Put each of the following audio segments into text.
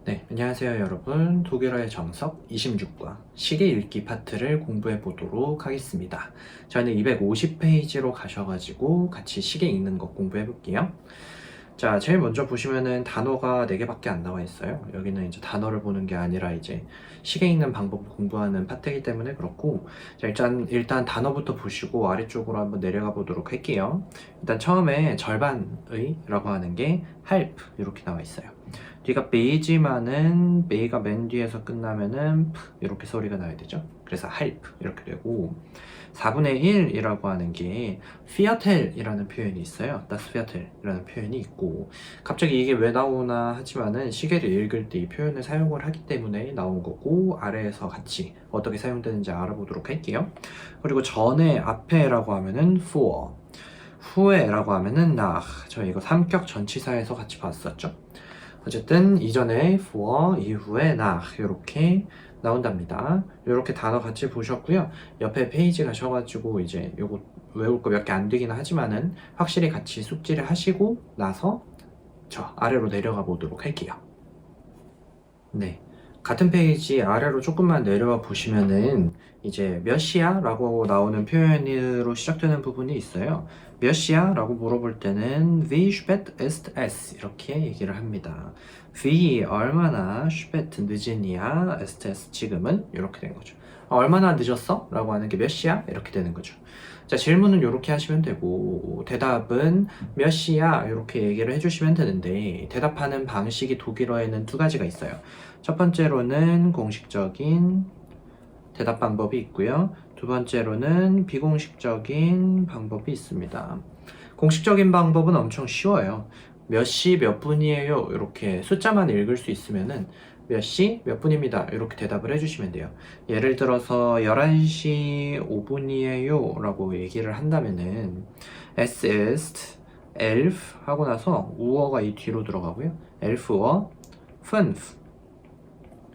네, 안녕하세요 여러분. 독일어의 정석 26과 시계 읽기 파트를 공부해 보도록 하겠습니다. 저희는 250페이지로 가셔가지고 같이 시계 읽는 거 공부해 볼게요. 자, 제일 먼저 보시면은 단어가 4개밖에 안 나와 있어요. 여기는 이제 단어를 보는 게 아니라 이제 시계 읽는 방법을 공부하는 파트이기 때문에 그렇고, 자, 일단 단어부터 보시고 아래쪽으로 한번 내려가 보도록 할게요. 일단 처음에 절반의 라고 하는 게 halb 이렇게 나와 있어요. 뒤가 베이지만은 베이가 맨 뒤에서 끝나면은 이렇게 소리가 나야 되죠. 그래서 halb 이렇게 되고, 4분의 1이라고 하는 게 피아텔이라는 표현이 있어요. das Viertel이라는 표현이 있고, 갑자기 이게 왜 나오나 하지만은 시계를 읽을 때 이 표현을 사용을 하기 때문에 나온 거고, 아래에서 같이 어떻게 사용되는지 알아보도록 할게요. 그리고 전에 앞에라고 하면은 vor, 후에라고 하면은 nach. 저희 이거 삼격 전치사에서 같이 봤었죠. 어쨌든 이전에 for, 이후에 nach 이렇게 나온답니다. 이렇게 단어 같이 보셨고요. 옆에 페이지 가셔가지고 이제 요거 외울 거 몇 개 안 되긴 하지만은 확실히 같이 숙지를 하시고 나서 저 아래로 내려가 보도록 할게요. 네. 같은 페이지 아래로 조금만 내려와 보시면은 이제 몇 시야? 라고 나오는 표현으로 시작되는 부분이 있어요. 몇 시야? 라고 물어볼 때는 Wie spät ist es? 이렇게 얘기를 합니다. Wie 얼마나 spät 늦으냐? ist es 지금은? 이렇게 된 거죠. 얼마나 늦었어? 라고 하는 게 몇 시야? 이렇게 되는 거죠. 자, 질문은 이렇게 하시면 되고 대답은 몇 시야? 이렇게 얘기를 해주시면 되는데, 대답하는 방식이 독일어에는 두 가지가 있어요. 첫 번째로는 공식적인 대답 방법이 있고요. 두 번째로는 비공식적인 방법이 있습니다. 공식적인 방법은 엄청 쉬워요. 몇 시 몇 분이에요? 이렇게 숫자만 읽을 수 있으면은 몇 시 몇 분입니다. 이렇게 대답을 해주시면 돼요. 예를 들어서 11시 5분이에요 라고 얘기를 한다면은 Es ist 11 하고 나서 우어가 이 뒤로 들어가고요. 11어 5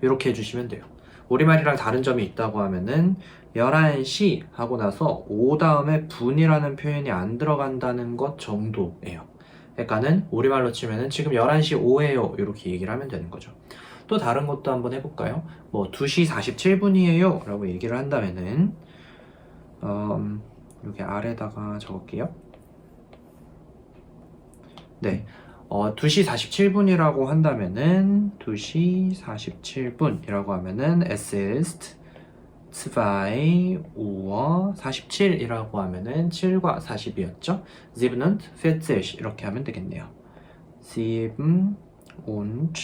이렇게 해주시면 돼요. 우리말이랑 다른 점이 있다고 하면은 11시 하고 나서 5 다음에 분이라는 표현이 안 들어간다는 것 정도예요. 그러니까는 우리말로 치면은 지금 11시 5예요 이렇게 얘기를 하면 되는 거죠. 또 다른 것도 한번 해볼까요? 뭐 2시 47분이에요 라고 얘기를 한다면은 여기 아래다가 적을게요. 네, 2시 47분이라고 한다면은 2시 47분이라고 하면은 Es ist 2 Uhr 47이라고 하면은 7과 40이었죠? 7 und 40 이렇게 하면 되겠네요. 7 und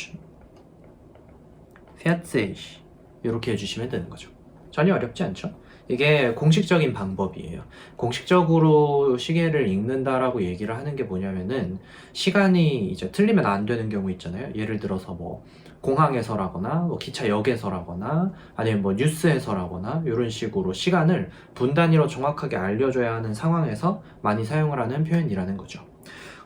40 이렇게 해주시면 되는 거죠. 전혀 어렵지 않죠? 이게 공식적인 방법이에요. 공식적으로 시계를 읽는다라고 얘기를 하는 게 뭐냐면은 시간이 이제 틀리면 안 되는 경우 있잖아요. 예를 들어서 뭐 공항에서라거나 뭐 기차역에서라거나 아니면 뭐 뉴스에서라거나 이런 식으로 시간을 분 단위로 정확하게 알려줘야 하는 상황에서 많이 사용을 하는 표현이라는 거죠.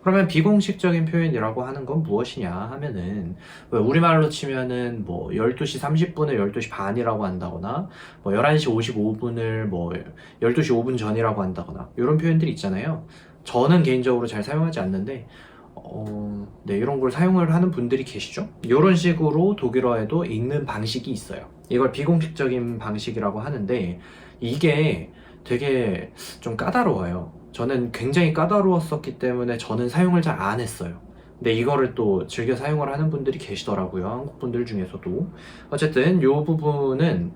그러면 비공식적인 표현이라고 하는 건 무엇이냐 하면은, 왜 우리말로 치면은 뭐 12시 30분을 12시 반이라고 한다거나 뭐 11시 55분을 뭐 12시 5분 전이라고 한다거나 이런 표현들이 있잖아요. 저는 개인적으로 잘 사용하지 않는데 네, 이런 걸 사용을 하는 분들이 계시죠. 이런 식으로 독일어에도 읽는 방식이 있어요. 이걸 비공식적인 방식이라고 하는데, 이게 되게 좀 까다로워요. 저는 굉장히 까다로웠었기 때문에 저는 사용을 잘 안 했어요. 근데 이거를 또 즐겨 사용을 하는 분들이 계시더라고요. 한국 분들 중에서도. 어쨌든 이 부분은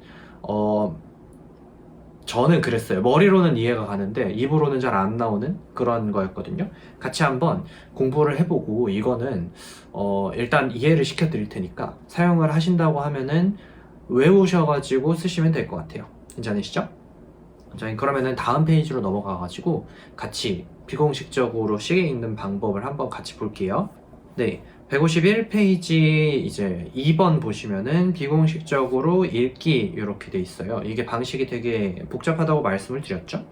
저는 그랬어요. 머리로는 이해가 가는데 입으로는 잘 안 나오는 그런 거였거든요. 같이 한번 공부를 해보고, 이거는 일단 이해를 시켜 드릴 테니까 사용을 하신다고 하면은 외우셔가지고 쓰시면 될 것 같아요. 괜찮으시죠? 자, 그러면은 다음 페이지로 넘어가가지고 같이 비공식적으로 시계 읽는 방법을 한번 같이 볼게요. 네, 151페이지 이제 2번 보시면은 비공식적으로 읽기 이렇게 돼 있어요. 이게 방식이 되게 복잡하다고 말씀을 드렸죠.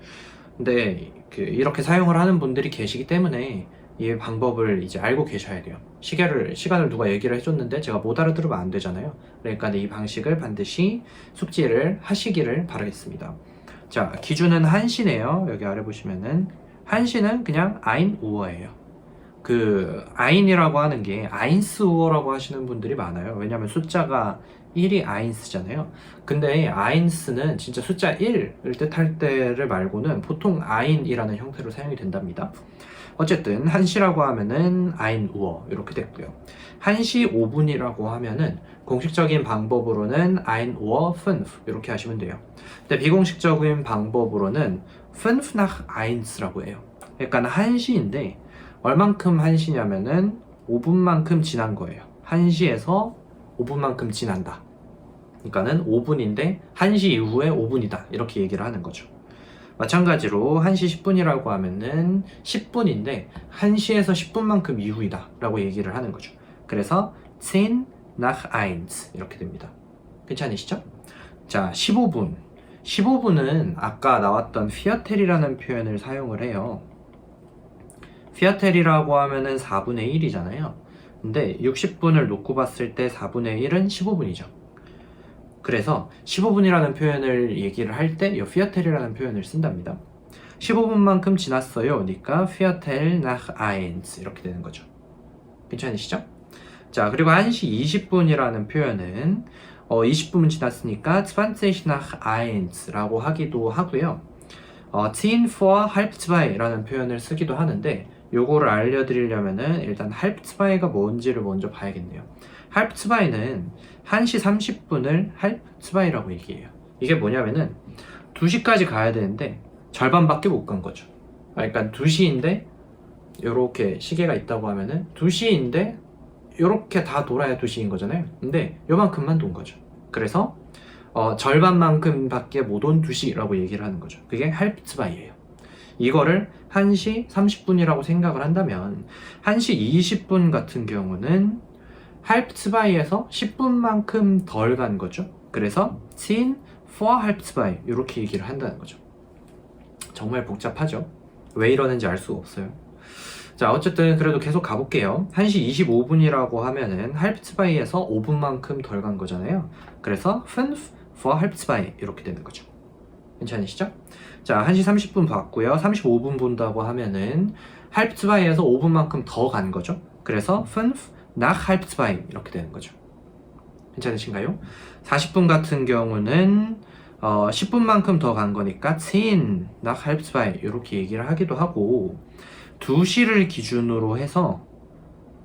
근데 이렇게 사용을 하는 분들이 계시기 때문에 이 방법을 이제 알고 계셔야 돼요. 시간을 누가 얘기를 해줬는데 제가 못 알아들으면 안 되잖아요. 그러니까 이 방식을 반드시 숙지를 하시기를 바라겠습니다. 자, 기준은 1시네요. 여기 아래 보시면은 1시는 그냥 1 Uhr예요. 그 아인이라고 하는 게 아인스우어라고 하시는 분들이 많아요. 왜냐면 숫자가 1이 아인스잖아요. 근데 아인스는 진짜 숫자 1을 뜻할 때를 말고는 보통 아인이라는 형태로 사용이 된답니다. 어쨌든 1시라고 하면은 아인우어 이렇게 됐고요. 1시 5분이라고 하면은 공식적인 방법으로는 아인우어 5 이렇게 하시면 돼요. 근데 비공식적인 방법으로는 5 nach 1라고 해요. 그러니까 1시인데 얼만큼 1시냐면은 5분만큼 지난 거예요. 1시에서 5분만큼 지난다. 그러니까는 5분인데 1시 이후에 5분이다. 이렇게 얘기를 하는 거죠. 마찬가지로 1시 10분이라고 하면은 10분인데 1시에서 10분만큼 이후이다 라고 얘기를 하는 거죠. 그래서 10 nach 1 이렇게 됩니다. 괜찮으시죠? 자, 15분. 15분은 아까 나왔던 피어텔이라는 표현을 사용을 해요. 피어텔이라고 하면은 4분의 1이잖아요. 근데 60분을 놓고 봤을 때 4분의 1은 15분이죠. 그래서 15분이라는 표현을 얘기를 할 때 이 피어텔이라는 표현을 쓴답니다. 15분만큼 지났어요. 그러니까 피어텔 nach 1 이렇게 되는 거죠. 괜찮으시죠? 자, 그리고 1시 20분이라는 표현은 20분 지났으니까 20 nach 1라고 하기도 하고요. 10 vor halb 2라는 표현을 쓰기도 하는데 요거를 알려드리려면은 일단 halb 2가 뭔지를 먼저 봐야겠네요. halb 2는 1시 30분을 halb 2라고 얘기해요. 이게 뭐냐면은 2시까지 가야 되는데 절반밖에 못 간 거죠. 그러니까 2시인데 요렇게 시계가 있다고 하면은 2시인데 요렇게 다 돌아야 2시인 거잖아요. 근데 요만큼만 돈 거죠. 그래서 절반만큼 밖에 못 온 2시라고 얘기를 하는 거죠. 그게 halb 2예요. 이거를 1시 30분이라고 생각을 한다면 1시 20분 같은 경우는 halb 2에서 10분만큼 덜 간 거죠. 그래서 10 vor halb 2 이렇게 얘기를 한다는 거죠. 정말 복잡하죠. 왜 이러는지 알 수가 없어요. 자, 어쨌든 그래도 계속 가볼게요. 1시 25분이라고 하면은 halb 2에서 5분만큼 덜 간 거잖아요. 그래서 5 vor halb 2 이렇게 되는 거죠. 괜찮으시죠? 자, 1시 30분 봤고요. 35분 본다고 하면은 halb 2에서 5분만큼 더 간 거죠. 그래서 5 nach halb 2 이렇게 되는 거죠. 괜찮으신가요? 40분 같은 경우는 10분만큼 더 간 거니까 10 nach halb 2 이렇게 얘기를 하기도 하고 2시를 기준으로 해서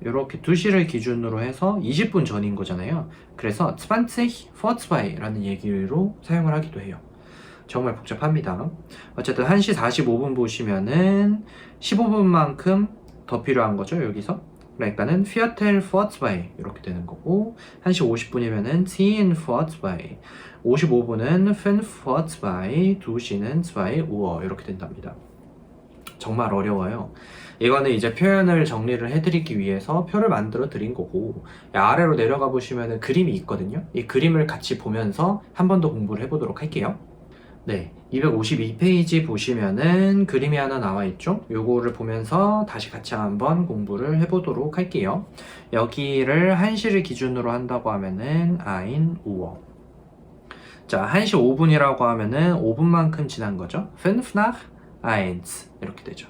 이렇게 2시를 기준으로 해서 20분 전인 거잖아요. 그래서 20 vor 2라는 얘기로 사용을 하기도 해요. 정말 복잡합니다. 어쨌든 1시 45분 보시면은 15분만큼 더 필요한 거죠, 여기서. 그러니까는 Viertel vor 2 이렇게 되는 거고 1시 50분이면은 10 vor 2 55분은 5 vor 2 2시는 2 Uhr 이렇게 된답니다. 정말 어려워요. 이거는 이제 표현을 정리를 해드리기 위해서 표를 만들어 드린 거고 아래로 내려가 보시면은 그림이 있거든요. 이 그림을 같이 보면서 한 번 더 공부를 해보도록 할게요. 네, 252페이지 보시면은 그림이 하나 나와 있죠? 요거를 보면서 다시 같이 한번 공부를 해보도록 할게요. 여기를 1시를 기준으로 한다고 하면은 ein Uhr. 자, 1시 5분이라고 하면은 5분만큼 지난 거죠? 5 nach 1 이렇게 되죠.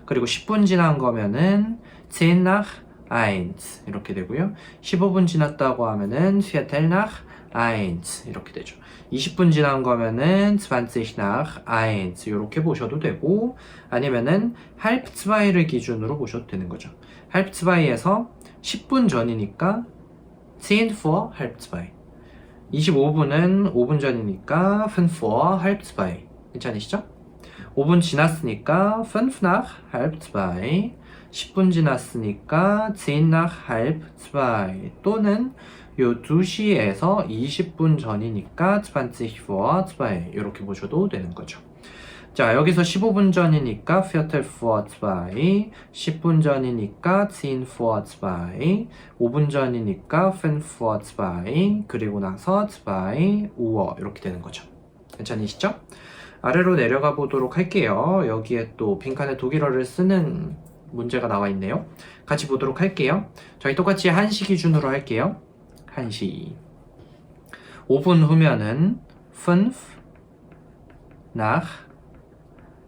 그리고 10분 지난 거면은 10 nach 1 이렇게 되고요. 15분 지났다고 하면은 Viertel nach 1 이렇게 되죠. 20분 지난 거면은 20 nach 1 이렇게 보셔도 되고 아니면은 halb 2를 기준으로 보셔도 되는 거죠. halb 2에서 10분 전이니까 10 vor halb 2 25분은 5분 전이니까 5 vor halb 2 괜찮으시죠? 5분 지났으니까 5 nach halb 2 10분 지났으니까 10 nach halb 2 또는 요 2시에서 20분 전이니까 20 vor 2 이렇게 보셔도 되는 거죠. 자, 여기서 15분 전이니까 Viertel vor 2 10분 전이니까 10 vor 2 5분 전이니까 5 vor 2 그리고 나서 2 Uhr 이렇게 되는 거죠. 괜찮으시죠? 아래로 내려가 보도록 할게요. 여기에 또 빈칸에 독일어를 쓰는 문제가 나와 있네요. 같이 보도록 할게요. 저희 똑같이 1시 기준으로 할게요. 1시 5분 후면은 5 nach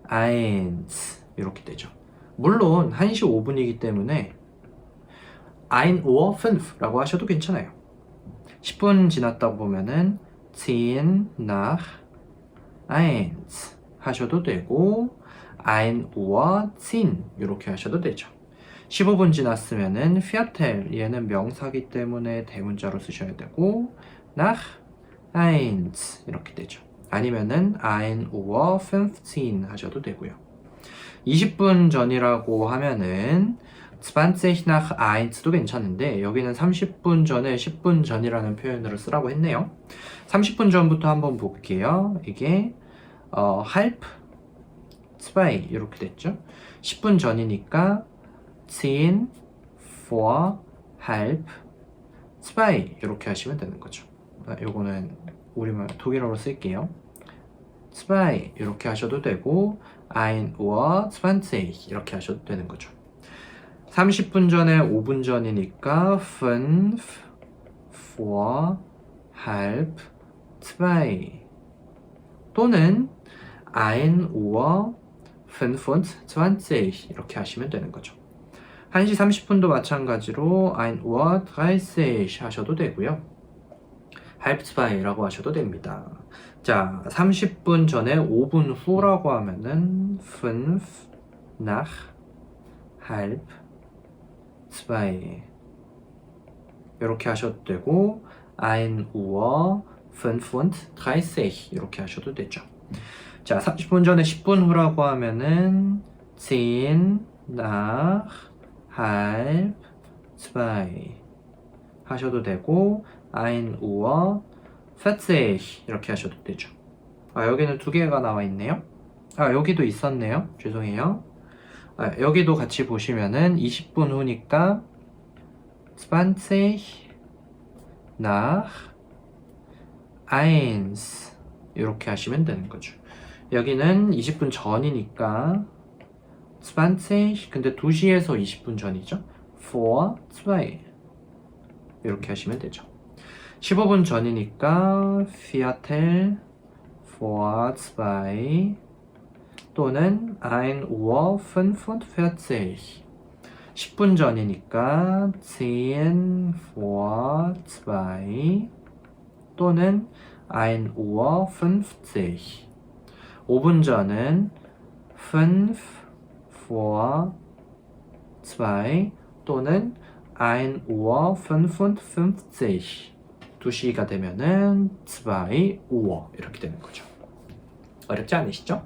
1 이렇게 되죠. 물론 1시 5분이기 때문에 1 Uhr 5라고 하셔도 괜찮아요. 10분 지났다고 보면은 10 nach 1 하셔도 되고 1 Uhr 10 이렇게 하셔도 되죠. 15분 지났으면은 Viertel, 얘는 명사기 때문에 대문자로 쓰셔야 되고 nach 1 이렇게 되죠. 아니면은 1 Uhr 15 하셔도 되고요. 20분 전이라고 하면은 20 nach 1도 괜찮은데 여기는 30분 전에 10분 전이라는 표현으로 쓰라고 했네요. 30분 전부터 한번 볼게요. 이게 halb 2 이렇게 됐죠. 10분 전이니까 10 vor halb 2 이렇게 하시면 되는 거죠. 요거는 우리말 독일어로 쓸게요. 2 이렇게 하셔도 되고 1 Uhr 20 이렇게 하셔도 되는 거죠. 30분 전에 5분 전이니까 5 vor halb 2 또는 1 Uhr 25 이렇게 하시면 되는 거죠. 1시 30분도 마찬가지로 1 Uhr 30 하셔도 되고요. halb 2라고 하셔도 됩니다. 자, 30분 전에 5분 후라고 하면은 5 nach halb 2 이렇게 하셔도 되고 1 Uhr 35 이렇게 하셔도 되죠. 자, 30분 전에 10분 후라고 하면은 10 nach halb 2 하셔도 되고 1 Uhr 40 이렇게 하셔도 되죠. 여기는 두 개가 나와 있네요. 여기도 있었네요. 죄송해요. 여기도 같이 보시면은 20분 후니까 20 nach 1 이렇게 하시면 되는 거죠. 여기는 20분 전이니까 20 근데 2시에서 20분 전이죠. vor 2 이렇게 하시면 되죠. 15분 전이니까 Viertel vor 2 또는 1 Uhr 45 10분 전이니까 10 vor 2 또는 1 Uhr 50 5분 전은 5 vor 2 또는 1 Uhr 55 2시가 되면은 2 Uhr 이렇게 되는 거죠. 어렵지 않으시죠?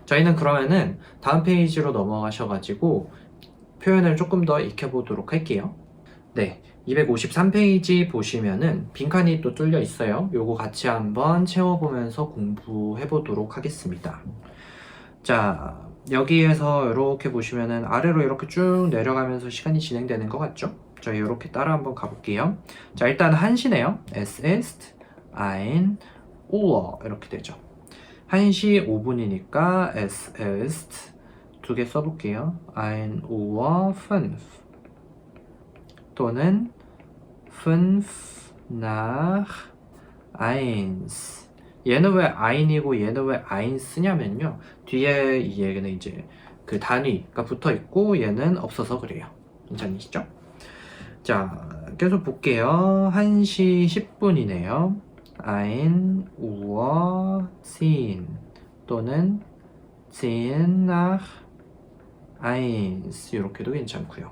저희는 그러면은 다음 페이지로 넘어가셔가지고 표현을 조금 더 익혀보도록 할게요. 네, 253페이지 보시면은 빈칸이 또 뚫려 있어요. 요거 같이 한번 채워보면서 공부해보도록 하겠습니다. 자, 여기에서 이렇게 보시면은 아래로 이렇게 쭉 내려가면서 시간이 진행되는 것 같죠? 저희 이렇게 따라 한번 가볼게요. 자, 일단 1시네요. Es ist 1 Uhr 이렇게 되죠. 1시 5분이니까 es ist 두 개 써볼게요. 1 Uhr 5 또는 5 nach 1 얘는 왜 1이고 얘는 왜 1 쓰냐면요. 뒤에 이 얘기는 이제 그 단위가 붙어 있고 얘는 없어서 그래요. 괜찮으시죠? 자, 계속 볼게요. 1시 10분이네요. 1 Uhr 10 또는 10 nach 1 이렇게도 괜찮고요.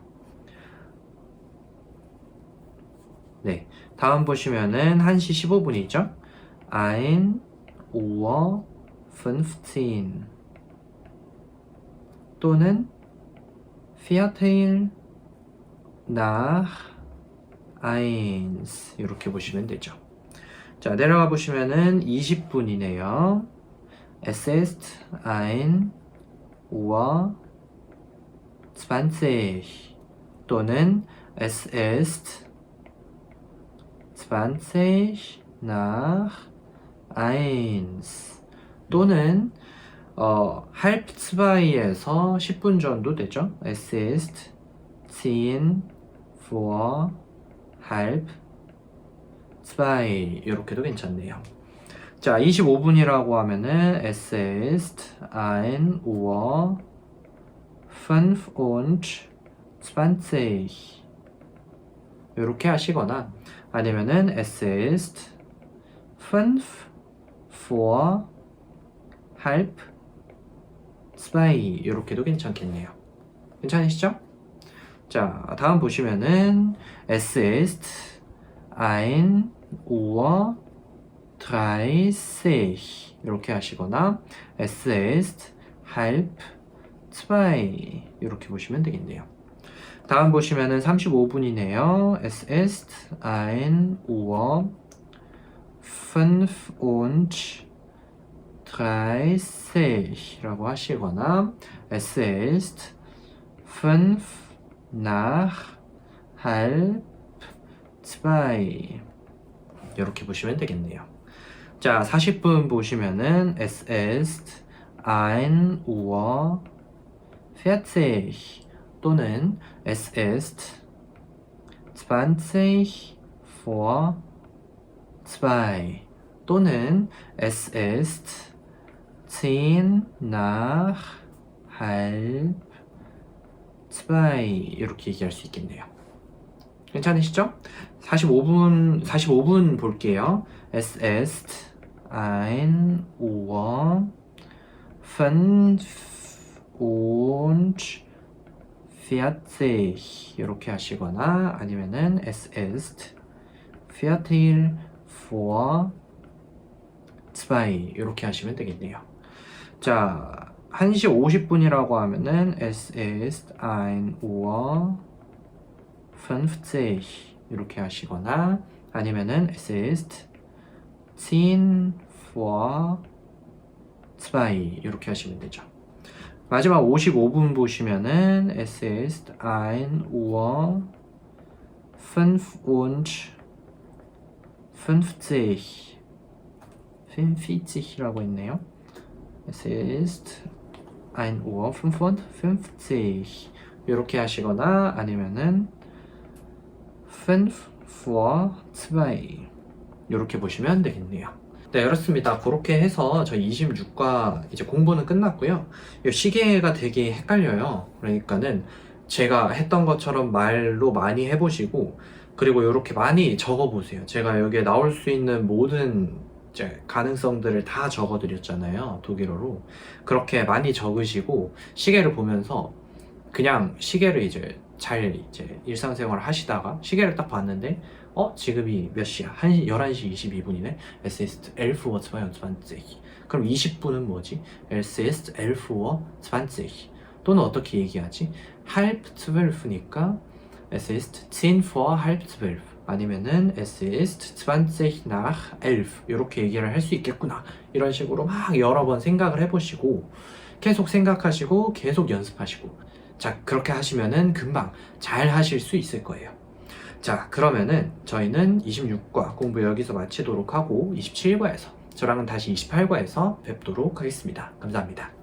네, 다음 보시면은 1시 15분이죠. 1 Uhr 15 또는 Viertel nach 1 이렇게 보시면 되죠. 자, 내려가 보시면은 20분이네요. Es ist 1 Uhr 20 또는 Es ist 20 nach 1 또는 halb 2에서 10분 전도 되죠. Es ist 10 vor halb 2 이렇게도 괜찮네요. 자, 25분이라고 하면은 Es ist 1 Uhr 25 이렇게 하시거나 아니면은 es ist 5 vor halb 2 이렇게도 괜찮겠네요. 괜찮으시죠? 자, 다음 보시면은 es ist 1:30 이렇게 하시거나 es ist halb 2 이렇게 보시면 되겠네요. 다음 보시면은 35분이네요. Es ist 1:35 라고 하시거나 Es ist 5 nach halb 2 이렇게 보시면 되겠네요. 자, 40분 보시면은 Es ist 1:40 또는 Es ist 20 vor 2 또는 Es ist 10 nach halb 2 이렇게 얘기할 수 있겠네요. 괜찮으시죠? 45분 볼게요. Es ist 1:45 이렇게 하시거나 아니면은 Es ist Viertel vor 2 이렇게 하시면 되겠네요. 자, 1시 50분이라고 하면은 Es ist 1:50 이렇게 하시거나 아니면은 Es ist 10 vor 2 이렇게 하시면 되죠. 마지막 55분 보시면은 Es ist 1:45라고 했네요. Es ist 1:55 이렇게 하시거나 아니면은 5 vor 2 이렇게 보시면 되겠네요. 네, 그렇습니다. 그렇게 해서 저희 26과 이제 공부는 끝났고요. 이 시계가 되게 헷갈려요. 그러니까는 제가 했던 것처럼 말로 많이 해보시고 그리고 이렇게 많이 적어보세요. 제가 여기에 나올 수 있는 모든 이제 가능성들을 다 적어드렸잖아요. 독일어로. 그렇게 많이 적으시고 시계를 보면서 그냥 시계를 이제 잘 이제 일상생활을 하시다가 시계를 딱 봤는데 지금이 몇 시야? 11시 22분이네. Es ist 11:22. 그럼 20분은 뭐지? Es ist 11:20. 또는 어떻게 얘기하지? halb 12니까 Es ist 10 vor halb 12. 아니면은 Es ist 20 nach 11 이렇게 얘기를 할 수 있겠구나. 이런 식으로 막 여러 번 생각을 해보시고 계속 생각하시고 계속 연습하시고 자, 그렇게 하시면은 금방 잘 하실 수 있을 거예요. 자, 그러면은 저희는 26과 공부 여기서 마치도록 하고 27과에서 저랑은 다시 28과에서 뵙도록 하겠습니다. 감사합니다.